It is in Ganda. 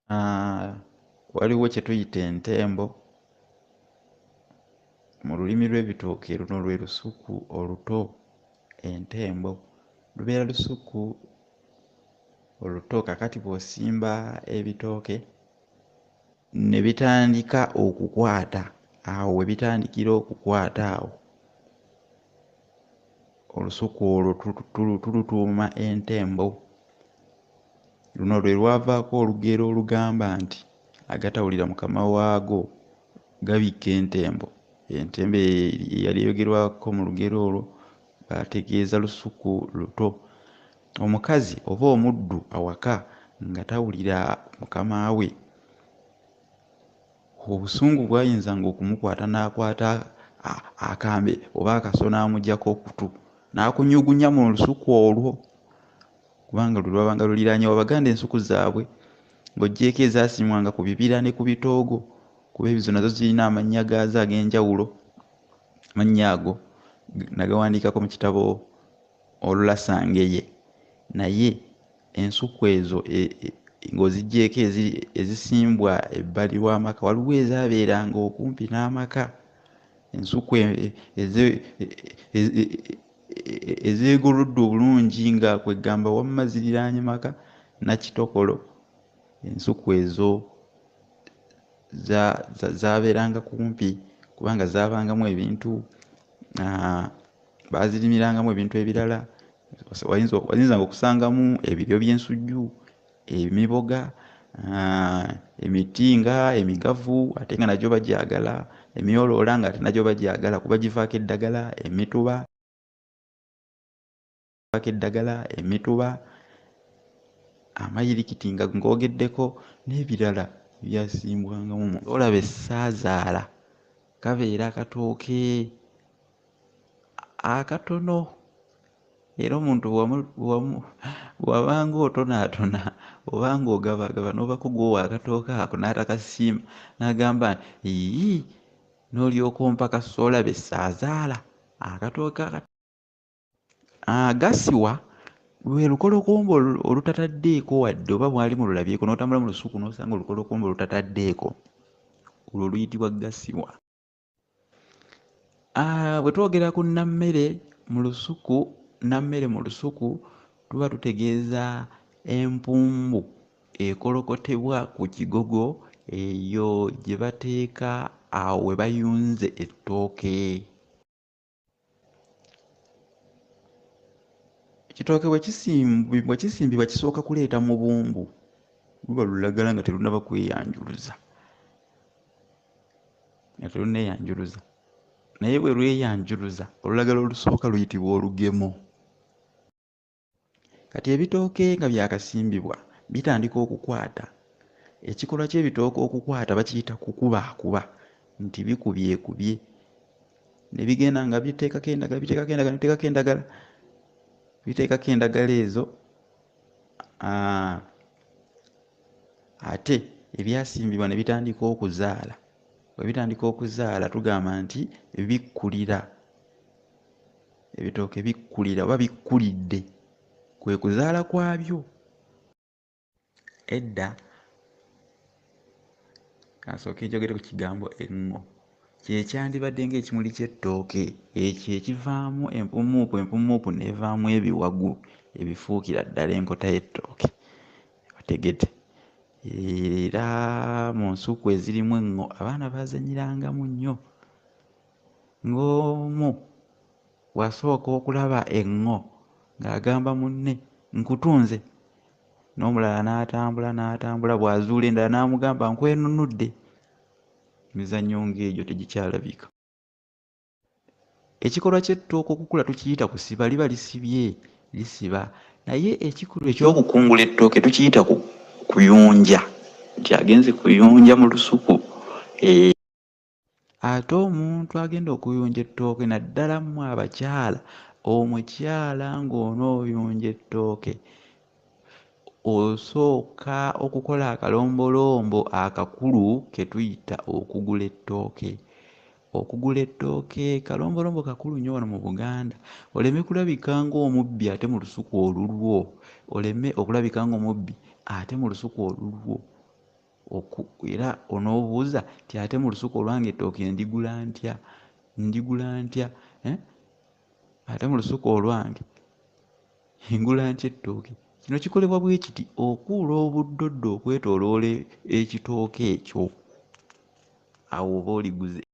Waliwo kye tuyita entembo. Mu lulimi lw'ebitooke luno lwe lusuku oluto. Entembo lubeera lusuku oluto, kakati bw'osimba ebitooke ne bitandika okukwata, awo we bitandikira okukwata awo olusuku olwo tulutuuma entembo. Luno lwe lwavaako olugero olugamba nti agatawulira mukama waago gabikka entembo. Entembo eyali eyogerwako mu lugero olwo bategeeza lusuku luto. Omukazi oba omuddu awaka nga tawulira mukama we, obusungu bwayinzanga okumukwata n'akwata akambe oba akaso n'amuggyako okutu n'akunyugunya mu lusuku olwo, kubanga lwe lwabanga luliraanye Abaganda ensuku zaabwe, ng'oggyeeko ezaasiimwanga ku bibira ne ku bitoogo, kuba ezo nazo zirina amannya gaazo ag'enjawulo. Amannya ago nagawandiikako mu kitabo Olulasangeye. Naye ensuku ezo ng'oziggyeko ezisimbwa ebbali w'amaka, waliwo ezaabeeranga okumpi n'amaka, ensuku ezeegolodde obulungi nga kwegamba wamma ziriraanye maka nakitokolo. Ensuku ezo zaabeeranga kumpi kubanga zaabangamu ebintu, baazirimirangamu ebintu ebirala. Wayinzanga okusangamu ebiryo by'ensujju, emiboga, emitinga, emigavu ate nga nagyo bagyagala, emyoloola nga ate nagyo bagyagala kuba givaako eddagala, amayirikiti nga ng'ogeddeko n'ebirala byasimbwangamu. Olaba essaazaala kabeera akatooke akatono, era omuntu bw'abanga otonaatona oba ng'ogabagaba n'obako gw'owa akatooke ako n'atakasiima n'agamba nti n'olyoka ompa kasa olaba essaazaala akatooke gasiwa lwe lukolokombo olutataddeeko wadde oba mwali mululabyeko n'otambula mu lusuku n'osanga olukolokombo olutataddeeko, olwo luyitibwa gasiwa. Bwe twogera ku nammere mu lusuku tuba tutegeeza empumbu ekolokotebwa ku kigogo, eyo gye bateeka awo we bayunze ettooke. Ekitooke bwe kisimbibwa kisooka kuleeta mubumbu, luba lulagala nga terunnaba kweyanjuluza, naye bwe lweyanjuluza olulagala olusooka luyitibwa olugemo. Kati ebitooke nga byakasimbibwa bitandika okukwata. Ekikolwa ky'ebitooke okukwata bakiyita kukubaakuba, nti bikubyekubye ne bigenda nga biteekako endagala ezo. Ate ebyasimbibwa ne bitandika okuzaala. Bwe bitandika okuzaala tugamba nti bikkulira. Ebitooke bikkulira oba bikkulidde, kwe kuzaala kwabyo. Edda kansooke njogere ku kigambo eŋŋo. Kyekyandibadde ng'ekimuli ky'ettooke ekyo ekivaamu empumuupu n'evaamu ebiwagu ebifuukira ddala enkota y'ettooke. Bategete. Era mu nsuku ezirimu eŋŋo abaana baazannyirangamu nnyo. Ng'omu bw'asooka okulaba eŋŋo ng'agamba munne nkutunze, n'omulala n'atambula bw'azuula endala n'amugamba nkwenunudde. Emizannyo ng'egyo tegikyalabika. Ekikolwa ky'ettooke okukula tukiyita kusiba, liba lisiba. Naye ekikolwa eky'okukungula ettooke tukiyita kuyunja, nti agenze kuyunja mu lusuku. Ate omuntu agenda okuyunja ettooke, naddala mmwe abakyala, omukyala ng'onooyunja ettooke osooka okukola akalombolombo akakulu ke tuyita okugula ettooke. Okugula ettooke kalombolombo kakulu nnyo wano mu Buganda. Oleme kulabika ng'omubbi ate mu lusuku olulwo. era onoobuuza ti ate mu lusuku olwange ettooke ndigula ntya ate mu lusuku olwange ngula ntya ettooke. Kino kikolebwa bwe kiti okuula obuddoddo okwetooloola ekitooke ekyo, awo oba oliguze.